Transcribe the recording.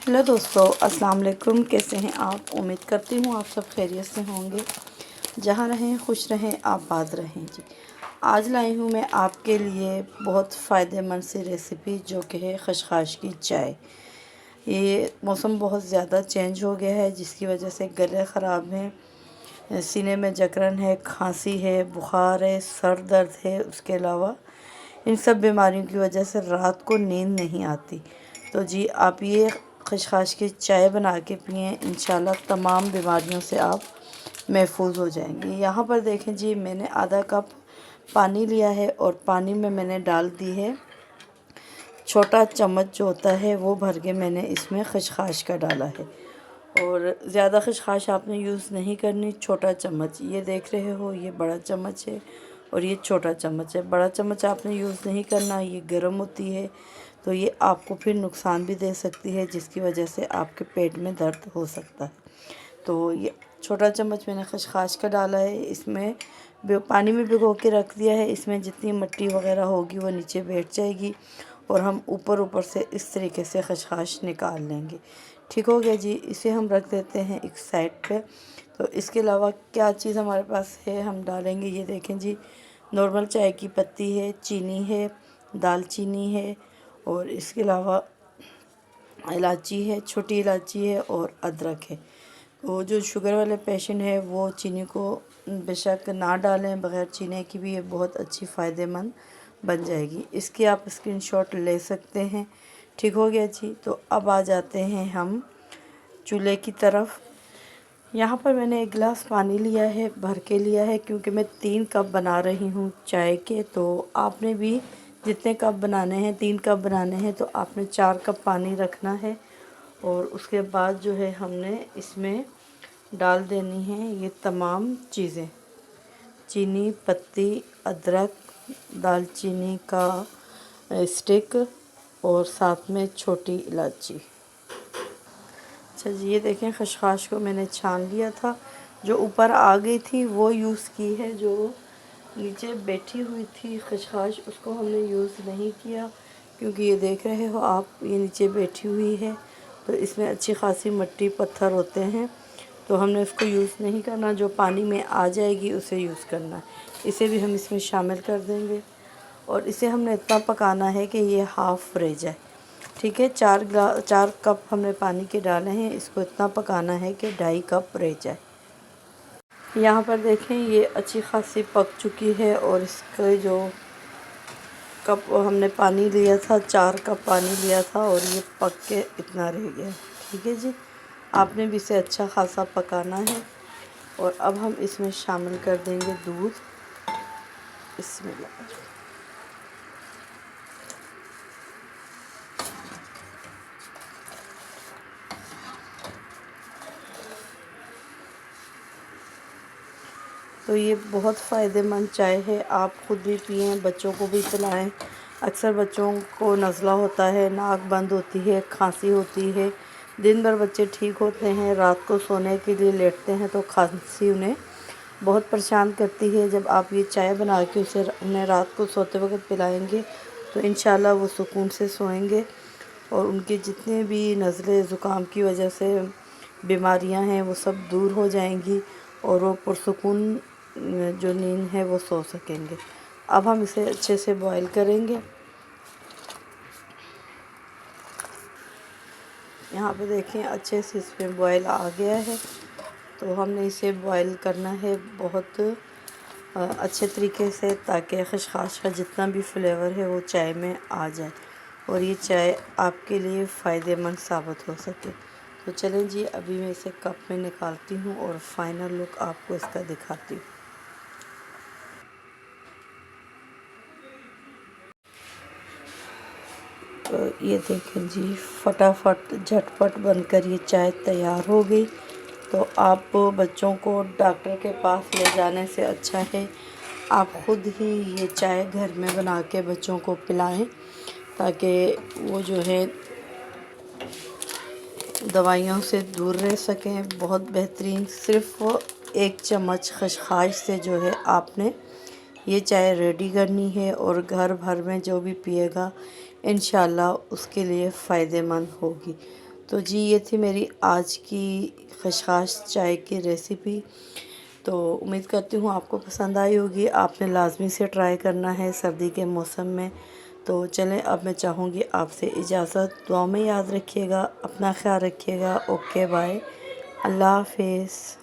Hello दोस्तों, अस्सलाम वालेकुम। कैसे हैं आप? उम्मीद करती हूँ आप सब खैरियत से होंगे। जहाँ रहें खुश रहें, आबाद रहें जी। आज लाई हूँ मैं आपके लिए बहुत फ़ायदेमंद सी रेसिपी, जो कि है खशखाश की चाय। ये मौसम बहुत ज़्यादा चेंज हो गया है, जिसकी वजह से गले ख़राब हैं, सीने में जकड़न है, खांसी है, बुखार है, सर दर्द है। उसके अलावा इन सब बीमारियों की वजह से रात को नींद नहीं आती। तो जी आप ये खशखाश की चाय बना के पिएँ, इंशाल्लाह तमाम बीमारियों से आप महफूज हो जाएंगे। यहाँ पर देखें जी, मैंने आधा कप पानी लिया है और पानी में मैंने डाल दी है छोटा चम्मच जो होता है वो भर के मैंने इसमें खशखाश का डाला है। और ज़्यादा खशखाश आपने यूज़ नहीं करनी, छोटा चम्मच। ये देख रहे हो, ये बड़ा चम्मच है और ये छोटा चम्मच है। बड़ा चम्मच आपने यूज़ नहीं करना, ये गर्म होती है तो ये आपको फिर नुकसान भी दे सकती है, जिसकी वजह से आपके पेट में दर्द हो सकता है। तो ये छोटा चम्मच मैंने खशखाश का डाला है। इसमें पानी में भिगो के रख दिया है। इसमें जितनी मिट्टी वगैरह होगी वो नीचे बैठ जाएगी और हम ऊपर ऊपर से इस तरीके से खशखाश निकाल लेंगे। ठीक हो गया जी। इसे हम रख देते हैं एक साइड पे। तो इसके अलावा क्या चीज़ हमारे पास है हम डालेंगे, ये देखें जी। नॉर्मल चाय की पत्ती है, चीनी है, दालचीनी है और इसके अलावा इलायची है, छोटी इलायची है और अदरक है। वो जो शुगर वाले पेशेंट है वो चीनी को बेशक ना डालें, बग़ैर चीनी की भी ये बहुत अच्छी फ़ायदेमंद बन जाएगी। इसकी आप स्क्रीनशॉट ले सकते हैं। ठीक हो गया जी। तो अब आ जाते हैं हम चूल्हे की तरफ। यहाँ पर मैंने एक गिलास पानी लिया है, भर के लिया है, क्योंकि मैं 3 कप बना रही हूँ चाय के। तो आपने भी जितने कप बनाने हैं, 3 कप बनाने हैं, तो आपने 4 कप पानी रखना है। और उसके बाद जो है हमने इसमें डाल देनी है ये तमाम चीज़ें, चीनी, पत्ती, अदरक, दालचीनी का स्टिक और साथ में छोटी इलायची। अच्छा जी, ये देखें खशखाश को मैंने छान लिया था। जो ऊपर आ गई थी वो यूज़ की है, जो नीचे बैठी हुई थी खशखाश उसको हमने यूज़ नहीं किया, क्योंकि ये देख रहे हो आप, ये नीचे बैठी हुई है तो इसमें अच्छी खासी मिट्टी पत्थर होते हैं, तो हमने उसको यूज़ नहीं करना। जो पानी में आ जाएगी उसे यूज़ करना है। इसे भी हम इसमें शामिल कर देंगे और इसे हमने इतना पकाना है कि ये हाफ़ रह जाए। ठीक है, 4 कप हमने पानी के डाले हैं, इसको इतना पकाना है कि 2.5 कप रह जाए। यहाँ पर देखें ये अच्छी खासी पक चुकी है और इसके जो कप हमने पानी लिया था, 4 कप पानी लिया था और ये पक के इतना रह गया। ठीक है जी, आपने भी इसे अच्छा खासा पकाना है। और अब हम इसमें शामिल कर देंगे दूध। इसमें तो ये बहुत फ़ायदेमंद चाय है, आप ख़ुद भी पिएं, बच्चों को भी पिलाएं। अक्सर बच्चों को नज़ला होता है, नाक बंद होती है, खांसी होती है। दिन भर बच्चे ठीक होते हैं, रात को सोने के लिए लेटते हैं तो खांसी उन्हें बहुत परेशान करती है। जब आप ये चाय बना के उन्हें रात को सोते वक्त पिलाएंगे तो इंशाल्लाह वो सुकून से सोएंगे और उनके जितने भी नज़ले ज़ुकाम की वजह से बीमारियां हैं वो सब दूर हो जाएंगी और वो पुरसुकून जो नींद है वो सो सकेंगे। अब हम इसे अच्छे से बॉईल करेंगे। यहाँ पे देखें अच्छे से इसमें बॉईल आ गया है, तो हमने इसे बॉईल करना है बहुत अच्छे तरीके से, ताकि खशखाश का जितना भी फ्लेवर है वो चाय में आ जाए और ये चाय आपके लिए फ़ायदेमंद साबित हो सके। तो चलें जी, अभी मैं इसे कप में निकालती हूँ और फाइनल लुक आपको इसका दिखाती हूँ। तो ये देखें जी, फटाफट झटपट बनकर ये चाय तैयार हो गई। तो आप बच्चों को डॉक्टर के पास ले जाने से अच्छा है आप ख़ुद ही ये चाय घर में बना के बच्चों को पिलाएं, ताकि वो जो है दवाइयों से दूर रह सकें। बहुत बेहतरीन, सिर्फ़ 1 चम्मच खशखाश से जो है आपने ये चाय रेडी करनी है और घर भर में जो भी पिएगा इंशाल्लाह उसके लिए फ़ायदेमंद होगी। तो जी ये थी मेरी आज की खशखाश चाय की रेसिपी। तो उम्मीद करती हूँ आपको पसंद आई होगी। आपने लाजमी से ट्राई करना है सर्दी के मौसम में। तो चलें, अब मैं चाहूँगी आपसे इजाज़त। दुआ में याद रखिएगा, अपना ख्याल रखिएगा। ओके बाय, अल्लाह हाफिज़।